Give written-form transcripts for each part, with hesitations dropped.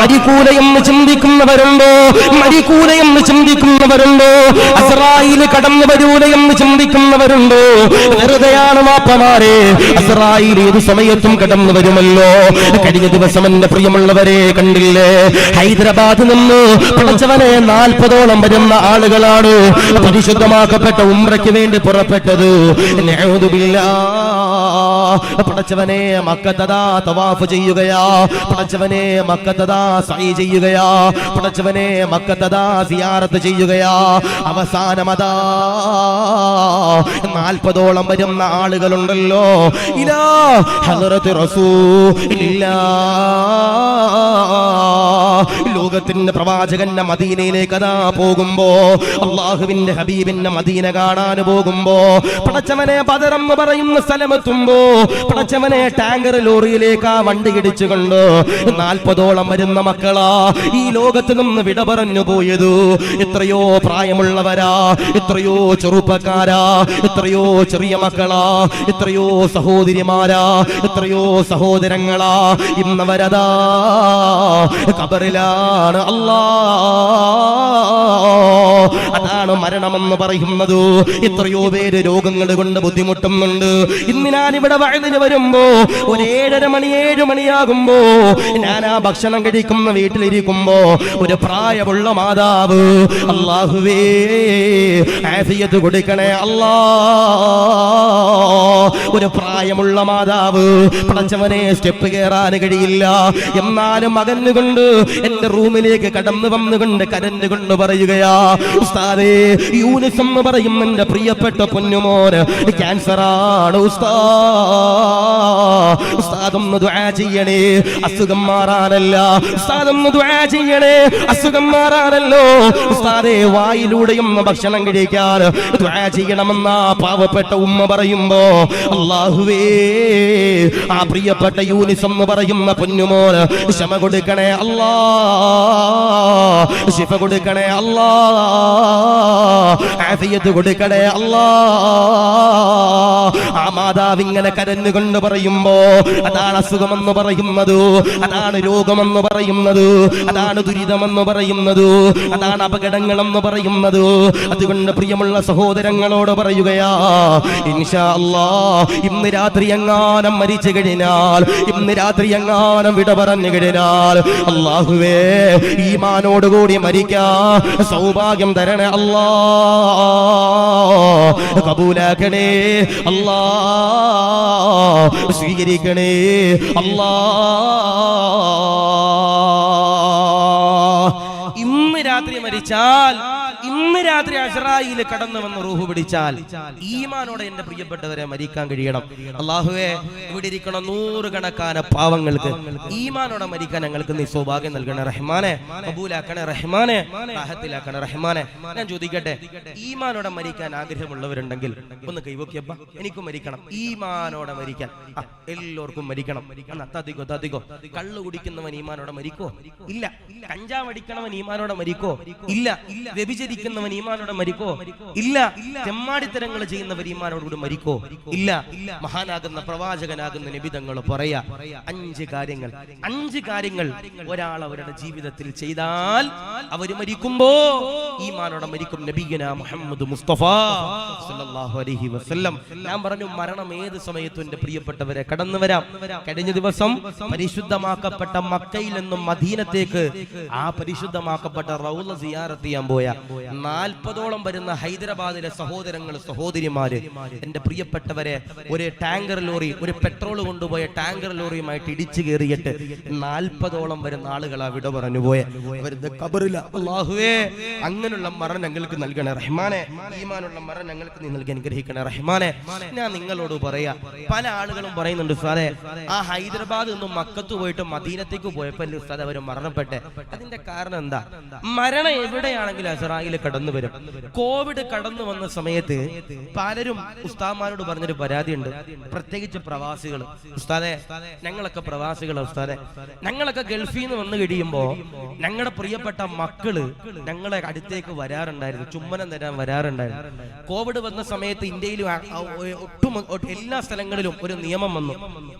മരിക്കൂലയെന്ന് ചിന്തിക്കുന്നവരുണ്ടോ? മരിക്കൂലയെന്ന് ചിന്തിക്കുന്നവരുണ്ടോ? അസ്റായിൽ കടന്നു വരൂലയെന്ന് ചിന്തിക്കുന്നവരുണ്ടോ? വെറുതെയാണ് വാപ്പമാരെ. അസ്റായിൽ ഏത് സമയത്തും കടന്നു വരുമല്ലോ. കഴിഞ്ഞ ദിവസം എന്റെ പ്രിയമുള്ളവരെ കണ്ടില്ലേ, ഹൈദരാബാദിൽ നിന്ന് പടച്ചവനെ 40ഓളം വരുന്ന ആളുകളാണ് പരിശുദ്ധമാക്കപ്പെട്ട ഉംറയ്ക്ക് വേണ്ടി പുറപ്പെട്ടത്. നഊദു ബില്ലാഹ്. പടച്ചവനെ മക്കത്തദാ തവാഫ് ചെയ്യുകയാ, പടച്ചവനെ മക്കത്തദാ സഈ ചെയ്യുകയാ, പടച്ചവനെ മക്കത്തദാ സിയാറത്ത് ചെയ്യുകയാ. അവസാനമതാ 40ഓളം വരുന്ന ആളുകളുണ്ടല്ലോ. ഇലാ ഹദ്റത്ത് റസൂലില്ലാഹ്. ലോകത്തിന്റെ പ്രവാചകന്റെ മദീനയിലേക്ക് അതാ പോകുമ്പോ, അള്ളാഹുവിന്റെ ഹബീബിന്റെ മദീന കാണാൻ പോകുമ്പോ, പടച്ചവനെ ബദർ എന്ന് പറയുന്ന സ്ഥലമെത്തുമ്പോ, പടച്ചവനെ ടാങ്കർ ലോറിയിലേക്ക് ആ വണ്ടി ഇടിച്ചുകൊണ്ട് 40ഓളം വരുന്ന മക്കളാ ഈ ലോകത്ത് നിന്ന് വിട പറഞ്ഞു പോയത്. എത്രയോ പ്രായമുള്ളവരാ, എത്രയോ ചെറുപ്പക്കാരാ, എത്രയോ ചെറിയ മക്കളാ, എത്രയോ സഹോദരിമാരാ, എത്രയോ സഹോദരങ്ങളാ. ഇന്നവരതാ ഖബറിലാണ്. അതാണ് മരണമെന്ന് പറയുന്നത്. എത്രയോ പേര് രോഗങ്ങൾ കൊണ്ട് ബുദ്ധിമുട്ടുന്നുണ്ട്. ഇന്ന് ഞാൻ ഇവിടെ വയലിന് വരുമ്പോ ഒരു 7:30 മണി 7 മണിയാകുമ്പോ ഞാൻ ആ ഭക്ഷണം കഴിക്കുന്ന വീട്ടിലിരിക്കുമ്പോ ഒരു പ്രായമുള്ള മാതാവ്, അല്ലാഹുവേ ആഫിയത്ത് കൊടുക്കണേ അല്ലാ, ഒരു പ്രായമുള്ള മാതാവ്, പടച്ചവനെ സ്റ്റെപ്പ് കയറാൻ കഴിയില്ല, എന്നാലും മകനുകൊണ്ട് എന്റെ റൂമിലേക്ക് കടന്നു വന്നുകൊണ്ട് കരഞ്ഞു കൊണ്ട് പറയുകയാ, ഉസ്താദേ യൂനിസ് എന്ന് പറയും എന്റെ പ്രിയപ്പെട്ട പൊന്നുമോന് ക്യാൻസറാണ് ഉസ്താദൊന്ന് ദുആ ചെയ്യണേ അസുഖം മാറാനല്ല, ഉസ്താദൊന്ന് ദുആ ചെയ്യണേ അസുഖം മാറാനല്ലോ, ഉസ്താദേ വായിലൂടെയും ഭക്ഷണം കഴിക്കാൻ ദുആ ചെയ്യണമെന്ന പാവപ്പെട്ട ഉമ്മ പറയുമ്പോ, അല്ലാഹുവേ ആ പ്രിയപ്പെട്ട യൂനിസ് എന്ന് പറയുന്ന പൊന്നുമോന് ക്ഷമ കൊടുക്കണേ അല്ലാ, ശിഫ കൊടുക്കണേ അല്ലാ, ആഫിയത്ത് കൊടുക്കണേ അല്ലാ. ആ മാതാവ് ഇങ്ങനെ കരഞ്ഞുകൊണ്ട് പറയുമ്പോ, അതാണ് അസുഖമെന്ന് പറയുന്നത്, അതാണ് രോഗമെന്ന് പറയുന്നത്, അതാണ് ദുരിതമെന്ന് പറയുന്നത്, അതാണ് അപകടങ്ങളെന്ന് പറയുന്നത്. അതുകൊണ്ട് പ്രിയമുള്ള സഹോദരങ്ങളോട് പറയുകയാ, ഇൻഷാ അല്ലാഹ് ഇന്ന് രാത്രി എങ്ങാനും മരിച്ചു കഴിഞ്ഞാൽ, ഇന്ന് രാത്രി എങ്ങാനും വിട പറഞ്ഞു കഴിഞ്ഞാൽ, അല്ലാഹുവേ ഈമാനോടുകൂടി മരിക്കാ സൗഭാഗ്യം തരണേ അല്ലാ, കബൂലാക്കണേ അല്ലാ, സ്വീകരിക്കണേ അല്ലാ. ഇന്ന് രാത്രി മരിച്ചാൽ, ഇന്ന് രാത്രി അസ്റായിൽ കടന്നു വന്ന് റൂഹ് പിടിച്ചാൽ ഈമാനോടെ എന്റെ പ്രിയപ്പെട്ടവരെ മരിക്കാൻ കഴിയണം. അല്ലാഹുവേ ഇവിടെ ഇരിക്കണം 100 കണക്കാന പാവങ്ങൾക്ക് ഈമാനോടെ മരിക്കാൻ ഞങ്ങൾക്ക് നീ സൗഭാഗ്യം നൽകണേ റഹ്മാനെ, കബൂലാക്കണേ റഹ്മാനെ, റാഹത്തിലാക്കണേ റഹ്മാനെ. ഞാൻ ചോദിക്കട്ടെ, ഈമാനോടെ മരിക്കാൻ ആഗ്രഹമുള്ളവരുണ്ടെങ്കിൽ ഒന്ന് കൈവക്കിയപ്പ, എനിക്കും മരിക്കണം, ഈമാനോടെ മരിക്കാൻ. എല്ലാവർക്കും മരിക്കണം. തതികോ തതികോ. കള്ളു കുടിക്കുന്നവൻ ഈമാനോടെ മരിക്കോ? ഇല്ല. കഞ്ചാവ് അടിക്കണവൻ ഈമാനോടെ മരിക്കോ? ഇല്ല. വ്യഭിചരിക്കുന്നവൻ ഈമാനോടെ മരിക്കോ? ഇല്ല. തെമ്മാടിത്തരങ്ങൾ ചെയ്യുന്നവർ ഈമാനോടുകൂടി മരിക്കോ? ഇല്ല. മഹാനാകുന്ന പ്രവാചകനാകുന്ന നബി തങ്ങൾ പറയാ 5 കാര്യങ്ങൾ, 5 കാര്യങ്ങൾ ഒരാൾ അവരുടെ ജീവിതത്തിൽ ചെയ്താൽ അവര് മരിക്കുമ്പോ ഈമാനോടെ മരിക്കും. നബിയനാ മുഹമ്മദ് മുസ്തഫ സല്ലല്ലാഹു അലൈഹി വസല്ലം. ഞാൻ പറഞ്ഞു, മരണം ഏത് സമയത്തും എന്റെ പ്രിയപ്പെട്ടവരെ കടന്നു വരാം. കഴിഞ്ഞ ദിവസം പരിശുദ്ധമാക്കപ്പെട്ട മക്കയിൽ നിന്നും മദീനത്തേക്ക് ആ പരിശുദ്ധമാക്കപ്പെട്ട റൗള സിയാറത്ത് ചെയ്യാൻ പോയ 40ഓളം വരുന്ന ഹൈദരാബാദിലെ സഹോദരങ്ങൾ സഹോദരിമാര്, എന്റെ പ്രിയപ്പെട്ടവരെ, ഒരു ടാങ്കർ ലോറി, ഒരു പെട്രോൾ കൊണ്ടുപോയ ടാങ്കർ ലോറിയുമായിട്ട് ഇടിച്ചു കയറിയിട്ട് 40ഓളം വരുന്ന ആളുകളാ വിട പറഞ്ഞു പോയ അവരുടെ ഖബറില. അല്ലാഹുവേ അങ്ങനെയുള്ള മരണം ഞങ്ങൾക്ക് നൽകണേ റഹ്മാനെ, ഈമാനുള്ള മരണം ഞങ്ങൾക്ക് നീ നൽകി അനുഗ്രഹിക്കണേ റഹ്മാനെ. ഞാൻ നിങ്ങളോട് പറയാ, പല ആളുകളും പറയുന്നുണ്ട്, സാറേ ആ ഹൈദരാബാദ് നിന്നും മക്കത്ത് പോയിട്ട് മദീനത്തേക്ക് പോയപ്പോൾ സാറേ അവർ മരണപ്പെട്ടെ. അതിന്റെ കാരണം എന്താ? മരണം എവിടെയാണെങ്കിലും അസ്റായിൽ അസ്റായിൽ കടന്നു വരും. കോവിഡ് കടന്നു വന്ന സമയത്ത് പലരും ഉസ്താദ്മാരോട് പറഞ്ഞൊരു പരാതിയുണ്ട്, പ്രത്യേകിച്ച് പ്രവാസികൾ. ഉസ്താദെ, ഞങ്ങളൊക്കെ പ്രവാസികളാണ് ഉസ്താദെ, ഞങ്ങളൊക്കെ ഗൾഫിൽ നിന്ന് വന്നു കഴിയുമ്പോ ഞങ്ങളുടെ പ്രിയപ്പെട്ട മക്കള് ഞങ്ങളെ അടുത്തേക്ക് വരാറുണ്ടായിരുന്നു, ചുമ്മനം തരാൻ വരാറുണ്ടായിരുന്നു. കോവിഡ് വന്ന സമയത്ത് ഇന്ത്യയിലും എല്ലാ സ്ഥലങ്ങളിലും ഒരു നിയമം വന്നു,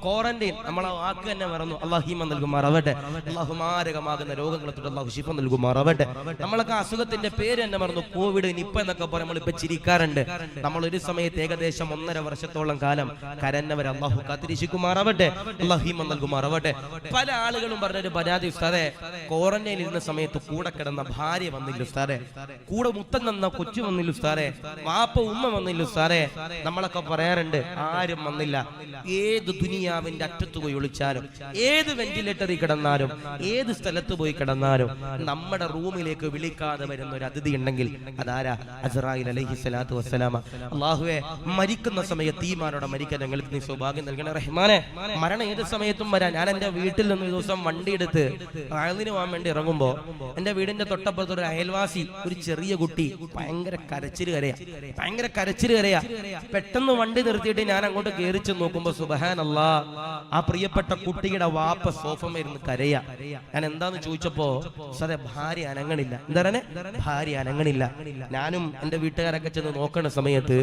ക്വാറന്റൈൻ. നമ്മൾ ആ വാക്ക് തന്നെ മറന്നു. അല്ലാഹു നൽകുമാറാവട്ടെ, അല്ലാഹു മാരകമാകുന്ന രോഗങ്ങളെ തൊട്ട് അല്ലാഹു ശിഫ നൽകുമാറാവട്ടെ. നമ്മളൊക്കെ അസുഖത്തിന്റെ പേര് തന്നെ മറന്നു, കോവിഡ്, നിപ്പ എന്നൊക്കെ പറഞ്ഞ് നമ്മളിപ്പോ ചിരിക്കാറുണ്ട്. നമ്മൾ ഒരു സമയത്ത് ഏകദേശം 1.5 വർഷത്തോളം കാലം കരന്നവർ അല്ലാഹു കാത്തിരിക്കുമാറാവട്ടെ, അല്ലാഹു നൽകുമാറാവട്ടെ. പല ആളുകളും പറഞ്ഞൊരു പരാതി, ഉസ്താദെ, ക്വാറന്റൈനിൽ ഇരുന്ന സമയത്ത് കൂടെ കിടന്ന ഭാര്യ വന്നില്ല ഉസ്താദെ, കൂടെ മുത്തം തന്ന കൊച്ചു വന്നില്ല ഉസ്താദെ, വാപ്പ ഉമ്മ വന്നില്ല ഉസ്താദെ. നമ്മളൊക്കെ പറയാറുണ്ട്, ആരും വന്നില്ല. ഏത് ദുനിയാവിന്റെ അറ്റത്ത് പോയി ഒളിച്ചാലും, ഏത് വെന്റിലേറ്ററിൽ കിടന്നാലും, ഏത് സ്ഥലത്ത് പോയി കിടന്നാലും നമ്മുടെ റൂമിലേക്ക് വിളിക്കാതെ വരുന്ന ഒരു അതിഥി ഉണ്ടെങ്കിൽ അതാരാ? അസ്റായിൽ അലൈഹി സ്വലാത്തു വസ്സലാമ. അല്ലാഹുവേ, മരിക്കുന്ന സമയത്ത് ഈമാനോടെ മരിക്കാൻ ഞങ്ങൾക്ക് നീ സൗഭാഗ്യം നൽകണേ റഹ്മാനെ. മരണം ഏത് സമയത്തും വരാൻ. ഞാൻ എന്റെ വീട്ടിൽ നിന്ന് ഒരു ദിവസം വണ്ടി എടുത്ത് അയലിന് പോകാൻ വേണ്ടി ഇറങ്ങുമ്പോ എന്റെ വീടിന്റെ തൊട്ടപ്പുറത്ത് ഒരു അയൽവാസി, ഒരു ചെറിയ കുട്ടി ഭയങ്കര കരച്ചില് കരയാ. പെട്ടെന്ന് വണ്ടി നിർത്തിയിട്ട് ഞാൻ അങ്ങോട്ട് കയറിച്ച് നോക്കുമ്പോ സുബ്ഹാനല്ലാഹ്, ആ പ്രിയപ്പെട്ട കുട്ടിയുടെ വാപ്പ സോഫമേരുന്ന് കരയാ. ഞാൻ എന്താന്ന് ചോദിച്ചപ്പോ സതെ ഭാര്യ അനങ്ങണില്ല. എന്താണ് ഭാര്യ അനങ്ങണില്ല. ഞാനും എന്റെ വീട്ടുകാരൊക്കെ ചെന്ന് നോക്കണ സമയത്ത്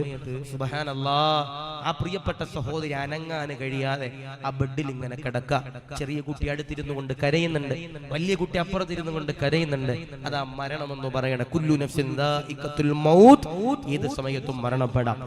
സുബ്ഹാനല്ലാഹ്, ആ പ്രിയപ്പെട്ട സഹോദരി അനങ്ങാൻ കഴിയാതെ ആ ബെഡിൽ ഇങ്ങനെ കിടക്ക. ചെറിയ കുട്ടി അടുത്തിരുന്നു കൊണ്ട് കരയുന്നുണ്ട്, വലിയ കുട്ടി അപ്പുറത്തിരുന്നു കൊണ്ട് കരയുന്നുണ്ട്. അതാ മരണമെന്ന് പറയണ കുല്ലു നഫ്സിൻ ദാഇഖത്തുൽ മൗത്ത്, ഏത് സമയത്തും മരണപ്പെടാം.